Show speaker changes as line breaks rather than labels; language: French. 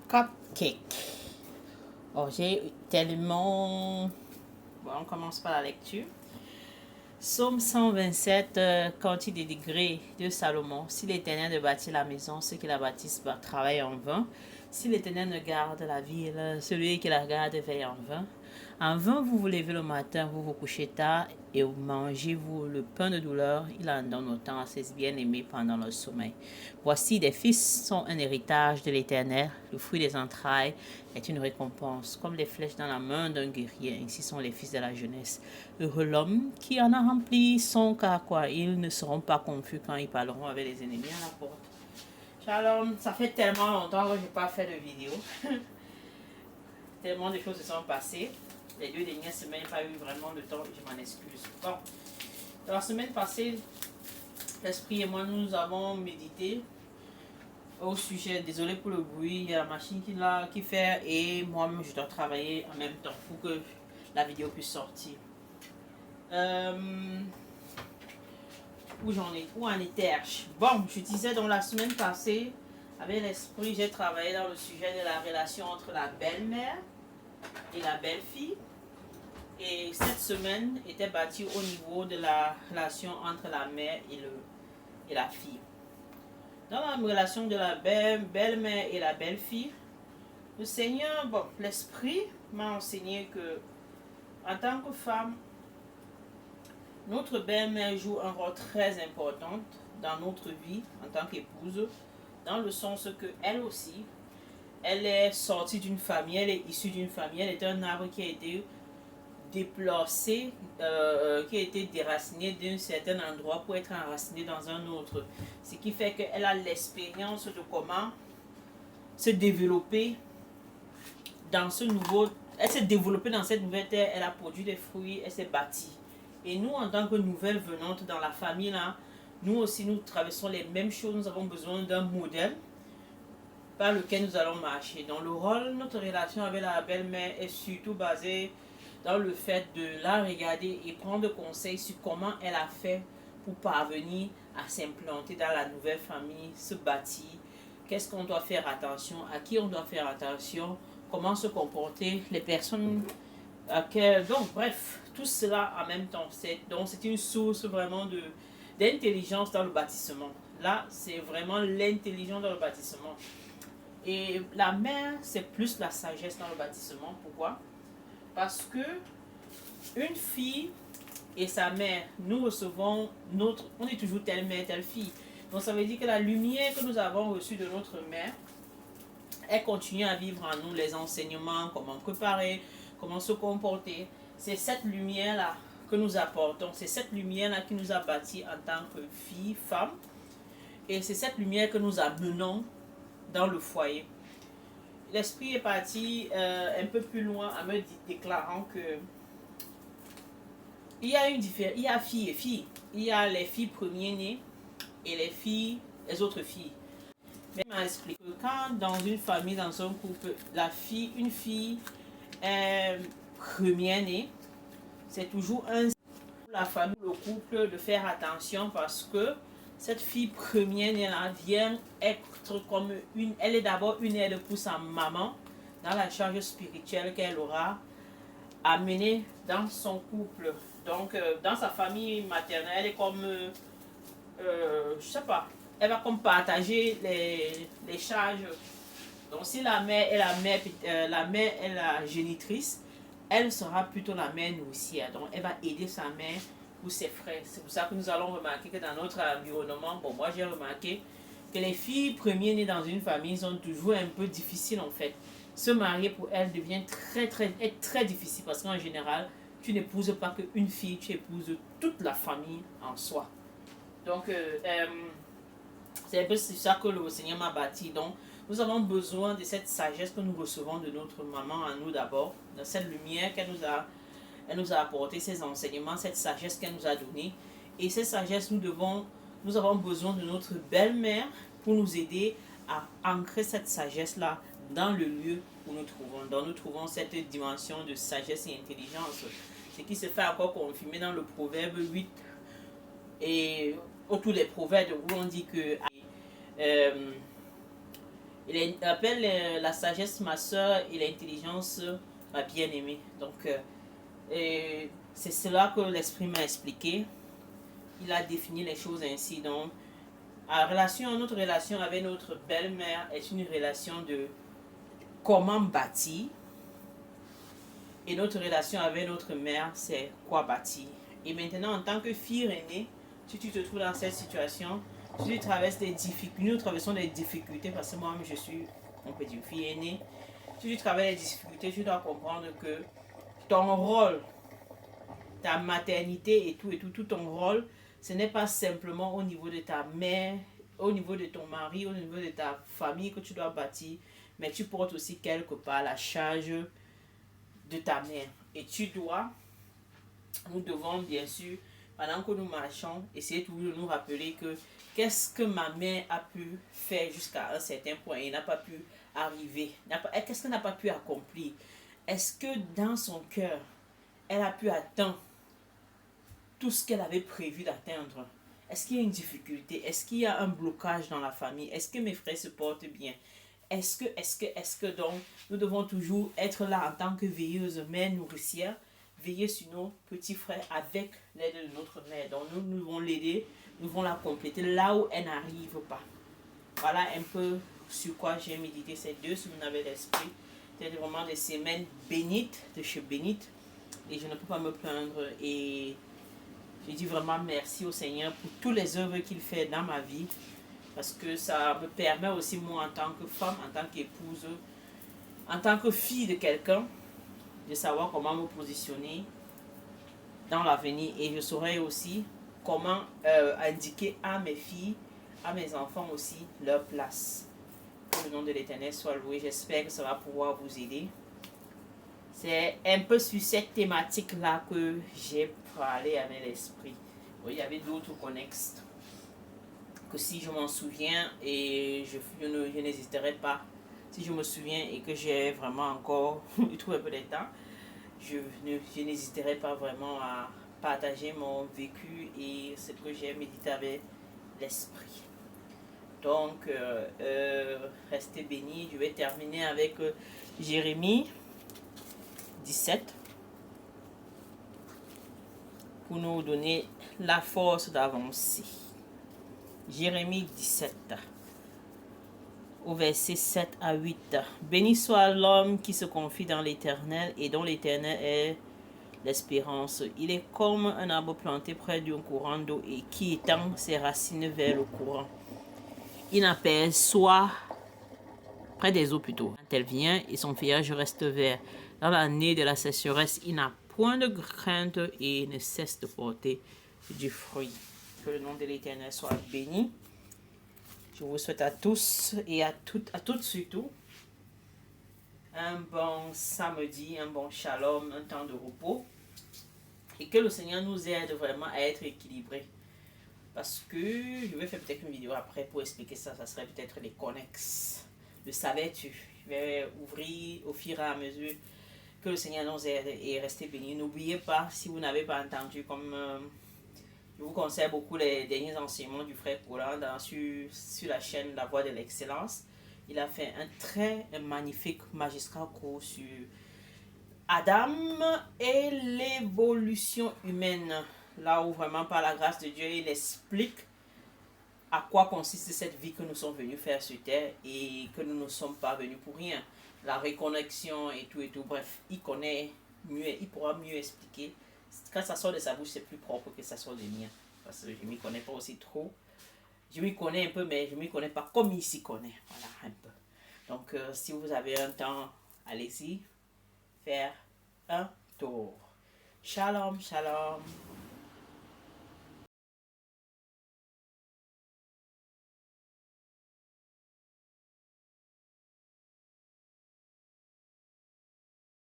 Cupcake. Oh, j'ai tellement... Bon, on commence par la lecture. Psaume 127, quantité des degrés de Salomon. Si l'Éternel ne bâtit la maison, ceux qui la bâtissent travaillent en vain. Si l'Éternel ne garde la ville, celui qui la garde veille en vain. En vain, vous vous levez le matin, vous vous couchez tard et vous mangez-vous le pain de douleur. Il en donne autant à ses bien-aimés pendant leur sommeil. Voici, des fils sont un héritage de l'Éternel. Le fruit des entrailles est une récompense. Comme les flèches dans la main d'un guerrier, ainsi sont les fils de la jeunesse. Heureux l'homme qui en a rempli son carquois. Ils ne seront pas confus quand ils parleront avec les ennemis à la porte. Shalom, ça fait tellement longtemps que je n'ai pas fait de vidéo. Tellement de choses se sont passées. Les 2 dernières semaines, je n'ai pas eu vraiment le temps, je m'en excuse. Bon, la semaine passée, l'esprit et moi, nous avons médité au sujet, désolé pour le bruit, il y a la machine qui fait et moi-même je dois travailler en même temps pour que la vidéo puisse sortir. Où en étais-je? Bon, je disais dans la semaine passée, avec l'esprit, j'ai travaillé dans le sujet de la relation entre la belle-mère et la belle-fille. Et cette semaine était bâtie au niveau de la relation entre la mère et la fille. Dans la relation de la belle-mère et la belle-fille, le Seigneur, bon, l'Esprit m'a enseigné que, en tant que femme, notre belle-mère joue un rôle très important dans notre vie en tant qu'épouse, dans le sens que elle aussi, elle est sortie d'une famille, elle est issue d'une famille, elle est un arbre qui a été déplacé, qui a été déraciné d'un certain endroit pour être enraciné dans un autre. Ce qui fait qu'elle a l'expérience de comment se développer dans ce nouveau... Elle s'est développée dans cette nouvelle terre, elle a produit des fruits, elle s'est bâtie. Et nous, en tant que nouvelles venantes dans la famille, là, nous aussi, nous traversons les mêmes choses. Nous avons besoin d'un modèle par lequel nous allons marcher. Donc le rôle, notre relation avec la belle-mère est surtout basée dans le fait de la regarder et prendre conseil sur comment elle a fait pour parvenir à s'implanter dans la nouvelle famille, se bâtir, qu'est-ce qu'on doit faire attention, à qui on doit faire attention, comment se comporter, les personnes donc bref, tout cela en même temps. Donc c'est une source vraiment d'intelligence dans le bâtissement. Là, c'est vraiment l'intelligence dans le bâtissement. Et la mère, c'est plus la sagesse dans le bâtissement. Pourquoi? Parce que une fille et sa mère, nous recevons on est toujours telle mère, telle fille. Donc ça veut dire que la lumière que nous avons reçue de notre mère, elle continue à vivre en nous les enseignements, comment préparer, comment se comporter. C'est cette lumière-là que nous apportons. C'est cette lumière-là qui nous a bâtis en tant que fille, femme. Et c'est cette lumière que nous amenons dans le foyer. L'esprit est parti un peu plus loin en me déclarant que il y a une différence. Il y a filles et filles. Il y a les filles premières-nées et les autres filles. Mais il m'a expliqué que quand dans une famille, dans un couple, une fille est première-née, c'est toujours un pour la famille, le couple, de faire attention parce que cette fille première-née là vient être comme elle est d'abord une aide pour sa maman dans la charge spirituelle qu'elle aura à mener dans son couple. Donc, dans sa famille maternelle, elle est comme, je sais pas, elle va comme partager les charges. Donc, si la mère est la génitrice, elle sera plutôt la mère nourricière. Donc, elle va aider sa mère ou ses frères. C'est pour ça que nous allons remarquer que dans notre environnement, bon, moi j'ai remarqué que les filles premières nées dans une famille sont toujours un peu difficiles en fait. Se marier pour elles devient très difficile parce qu'en général, tu n'épouses pas qu'une fille, tu épouses toute la famille en soi. Donc, c'est un peu ça que le Seigneur m'a bâti. Donc, nous avons besoin de cette sagesse que nous recevons de notre maman à nous d'abord, de cette lumière qu'elle nous a apporté, ces enseignements, cette sagesse qu'elle nous a donnée. Et cette sagesse, nous avons besoin de notre belle-mère pour nous aider à ancrer cette sagesse-là dans le lieu où nous trouvons. Donc nous trouvons cette dimension de sagesse et intelligence. Ce qui se fait encore confirmer dans le proverbe 8 et autour des proverbes où on dit que Il appelle la sagesse ma soeur et l'intelligence ma bien-aimée. Donc, c'est cela que l'esprit m'a expliqué. Il a défini les choses ainsi. Donc, notre relation avec notre belle-mère est une relation de comment bâtir. Et notre relation avec notre mère, c'est quoi bâtir. Et maintenant, en tant que fille aînée, si tu te trouves dans cette situation, si tu traverses des difficultés, nous traversons des difficultés parce que moi-même je suis, on peut dire, fille aînée. Si tu traverses des difficultés, tu dois comprendre que ton rôle, ta maternité tout ton rôle, ce n'est pas simplement au niveau de ta mère, au niveau de ton mari, au niveau de ta famille que tu dois bâtir, mais tu portes aussi quelque part la charge de ta mère. Et nous devons bien sûr, pendant que nous marchons, essayer toujours de nous rappeler que qu'est-ce que ma mère a pu faire jusqu'à un certain point et n'a pas pu arriver, qu'est-ce qu'elle n'a pas pu accomplir. Est-ce que dans son cœur, elle a pu atteindre tout ce qu'elle avait prévu d'atteindre? Est-ce qu'il y a une difficulté? Est-ce qu'il y a un blocage dans la famille? Est-ce que mes frères se portent bien? Est-ce que donc nous devons toujours être là en tant que veilleuse, mère nourricière, veiller sur nos petits frères avec l'aide de notre mère. Donc nous devons l'aider, nous devons la compléter là où elle n'arrive pas. Voilà un peu sur quoi j'ai médité ces 2 semaines avec l'esprit. C'était vraiment des semaines bénites, de chez bénites. Et je ne peux pas me plaindre. Et je dis vraiment merci au Seigneur pour toutes les œuvres qu'il fait dans ma vie. Parce que ça me permet aussi, moi, en tant que femme, en tant qu'épouse, en tant que fille de quelqu'un, de savoir comment me positionner dans l'avenir. Et je saurai aussi comment indiquer à mes filles, à mes enfants aussi, leur place. Que le nom de l'Éternel soit loué. J'espère que ça va pouvoir vous aider. C'est un peu sur cette thématique-là que j'ai parlé avec l'esprit. Oui, il y avait d'autres connexes que si je m'en souviens et je n'hésiterai pas, si je me souviens et que j'ai vraiment encore trouvé un peu de temps, je n'hésiterai pas vraiment à partager mon vécu et ce que j'ai médité avec l'esprit. Donc, restez bénis. Je vais terminer avec Jérémie 17 pour nous donner la force d'avancer. Jérémie 17 au verset 7 à 8. Béni soit l'homme qui se confie dans l'Éternel et dont l'Éternel est l'espérance. Il est comme un arbre planté près d'un courant d'eau et qui étend ses racines vers le courant. Il n'aperçoit près des eaux plutôt. Quand elle vient et son feuillage reste vert. Dans l'année de la sécheresse, il n'a point de crainte et ne cesse de porter du fruit. Que le nom de l'Éternel soit béni. Je vous souhaite à tous et à toutes surtout un bon samedi, un bon shalom, un temps de repos. Et que le Seigneur nous aide vraiment à être équilibrés. Parce que je vais faire peut-être une vidéo après pour expliquer ça. Ça serait peut-être les connexes. Le savais-tu? Je vais ouvrir au fur et à mesure. Que le Seigneur nous aide et restez bénis. N'oubliez pas, si vous n'avez pas entendu, comme je vous conseille beaucoup les derniers enseignements du frère Courant sur la chaîne La Voix de l'Excellence. Il a fait un magnifique magistral cours sur Adam et l'évolution humaine. Là où vraiment par la grâce de Dieu, il explique à quoi consiste cette vie que nous sommes venus faire sur terre et que nous ne sommes pas venus pour rien. La reconnexion et tout. Bref, il connaît mieux, il pourra mieux expliquer. Quand ça sort de sa bouche, c'est plus propre que ça sort de mien. Parce que je ne m'y connais pas aussi trop. Je m'y connais un peu, mais je ne m'y connais pas comme il s'y connaît. Voilà, un peu. Donc, si vous avez un temps, allez-y, faire un tour. Shalom, shalom.